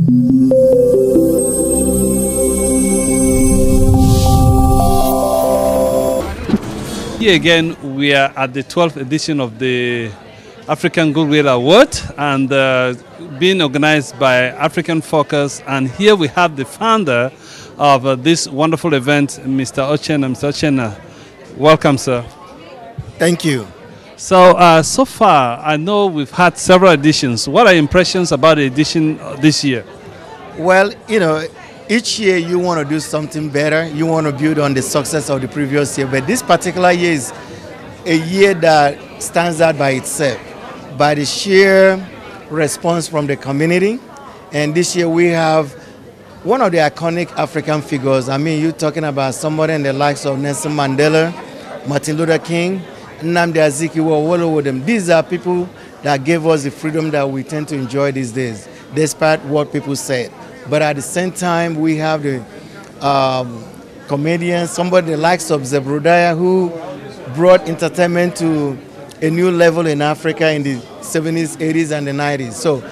Here again, we are at the 12th edition of the African Goodwill Awards, and being organized by African Focus. And here we have the founder of this wonderful event, Mr. Uchenna. Mr. Uchenna, welcome, sir. Thank you. So, so far, I know we've had several editions. What are your impressions about the edition this year? Well, you know, each year you want to do something better. You want to build on the success of the previous year. But this particular year is a year that stands out by itself, by the sheer response from the community. And this year we have one of the iconic African figures. I mean, you're talking about somebody in the likes of Nelson Mandela, Martin Luther King, Nnamdi Azikiwe, all over them. These are people that gave us the freedom that we tend to enjoy these days, despite what people said. But at the same time, we have the comedians, somebody the likes of Zebrodaya, who brought entertainment to a new level in Africa in the 70s, 80s, and the 90s. So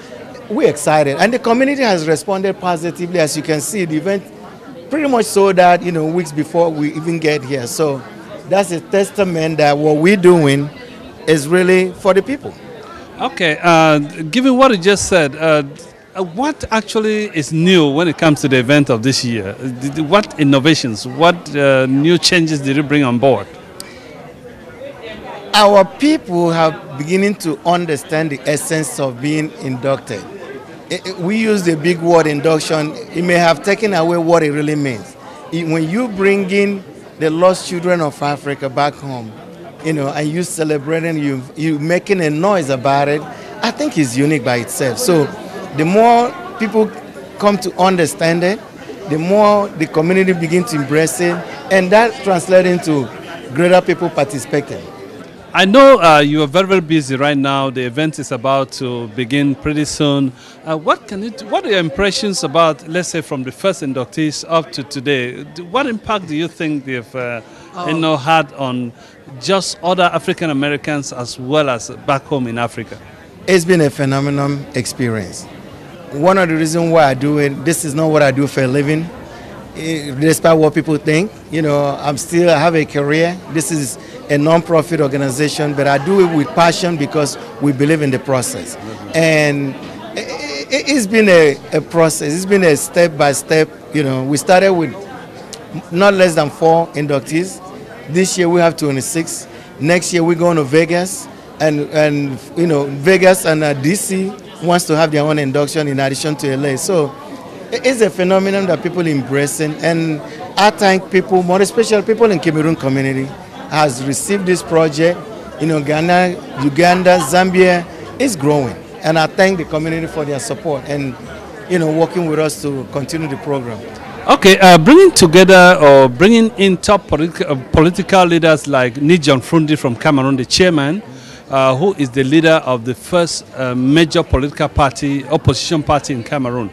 we're excited. And the community has responded positively. As you can see, the event pretty much sold out, you know, weeks before we even get here. So that's a testament that what we're doing is really for the people. Okay, given what you just said, what actually is new when it comes to the event of this year? What innovations, what new changes did you bring on board? Our people have beginning to understand the essence of being inducted. We use the big word induction. It may have taken away what it really means. When you bring in the lost children of Africa back home, you know, and you celebrating, you making a noise about it, I think it's unique by itself. So the more people come to understand it, the more the community begin to embrace it, and that translates into greater people participating. I know you are very, very busy right now. The event is about to begin pretty soon. What are your impressions about, let's say, from the first inductees up to today? What impact do you think they've had on just other African Americans as well as back home in Africa? It's been a phenomenal experience. One of the reasons why I do it, this is not what I do for a living, despite what people think. You know, I have a career. This is a non-profit organization, but I do it with passion because we believe in the process. And it's been a process. It's been a step-by-step, you know. We started with not less than 4 inductees. This year we have 26. Next year we're going to Vegas, and you know, Vegas and DC wants to have their own induction in addition to LA. So it's a phenomenon that people embracing, and I thank people, more especially people in Cameroon community, has received this project. You know, Ghana, Uganda, Zambia is growing, and I thank the community for their support and, you know, working with us to continue the program. Okay, bringing together or bringing in top political leaders like Nijon Frundi from Cameroon, the chairman, who is the leader of the first major political party, opposition party in Cameroon.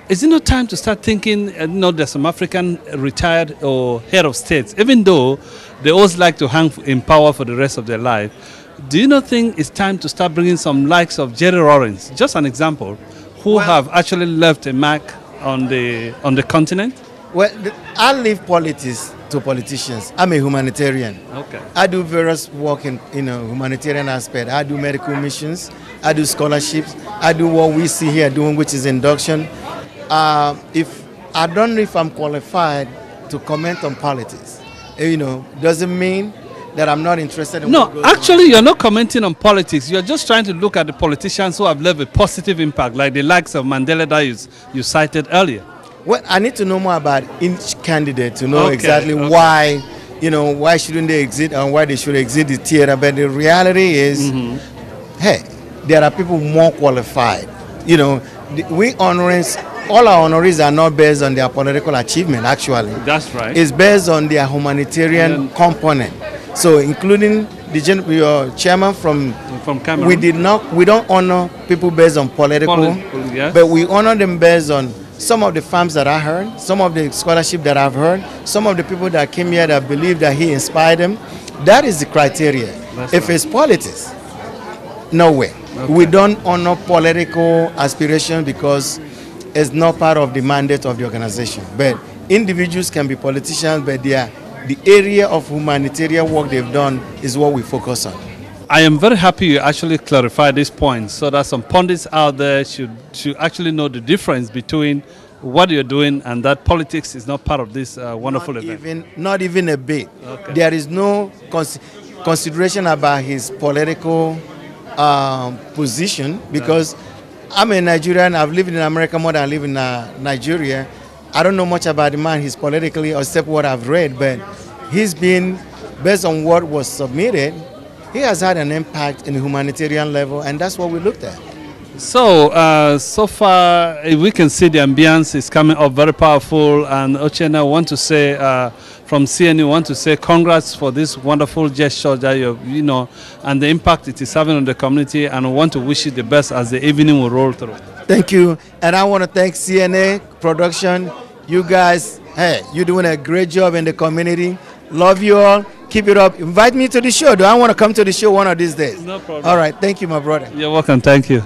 Is it not time to start thinking, you know, there's some African retired or head of states, even though they always like to hang in power for the rest of their life? Do you not think it's time to start bringing some likes of Jerry Lawrence, just an example, who have actually left a mark on the continent? Well, I leave politics to politicians. I'm a humanitarian. Okay. I do various work in humanitarian aspect. I do medical missions. I do scholarships. I do what we see here doing, which is induction. If I don't know if I'm qualified to comment on politics, you know, doesn't mean that I'm not interested in. No, actually, you're not commenting on politics. You're just trying to look at the politicians who have left a positive impact, like the likes of Mandela that you cited earlier. Well, I need to know more about each candidate to know exactly why, you know, why shouldn't they exit and why they should exit the theater. But the reality is, hey, there are people more qualified. You know, all our honorees are not based on their political achievement, actually. That's right. It's based on their humanitarian component. So, including the chairman from Cameroon. We don't honor people based on political, yes, but we honor them based on some of the farms that I heard, some of the scholarship that I've heard, some of the people that came here that believe that he inspired them. That is the criteria. If it's politics, no way. We don't honor political aspirations because is not part of the mandate of the organization. But individuals can be politicians, but the area of humanitarian work they've done is what we focus on. I am very happy you actually clarified this point so that some pundits out there should actually know the difference between what you're doing and that politics is not part of this wonderful event. Not even a bit. Okay. There is no consideration about his political position, because I'm a Nigerian. I've lived in America more than I live in Nigeria. I don't know much about the man, he's politically, except what I've read, but he's been, based on what was submitted, he has had an impact in the humanitarian level, and that's what we looked at. So, so far, we can see the ambience is coming up very powerful, and Uchenna, want to say, from CNE, want to say congrats for this wonderful gesture that you know, and the impact it is having on the community, and want to wish you the best as the evening will roll through. Thank you, and I want to thank CNA production. You guys, hey, you're doing a great job in the community. Love you all. Keep it up. Invite me to the show. Do I want to come to the show one of these days? No problem. All right. Thank you, my brother. You're welcome. Thank you.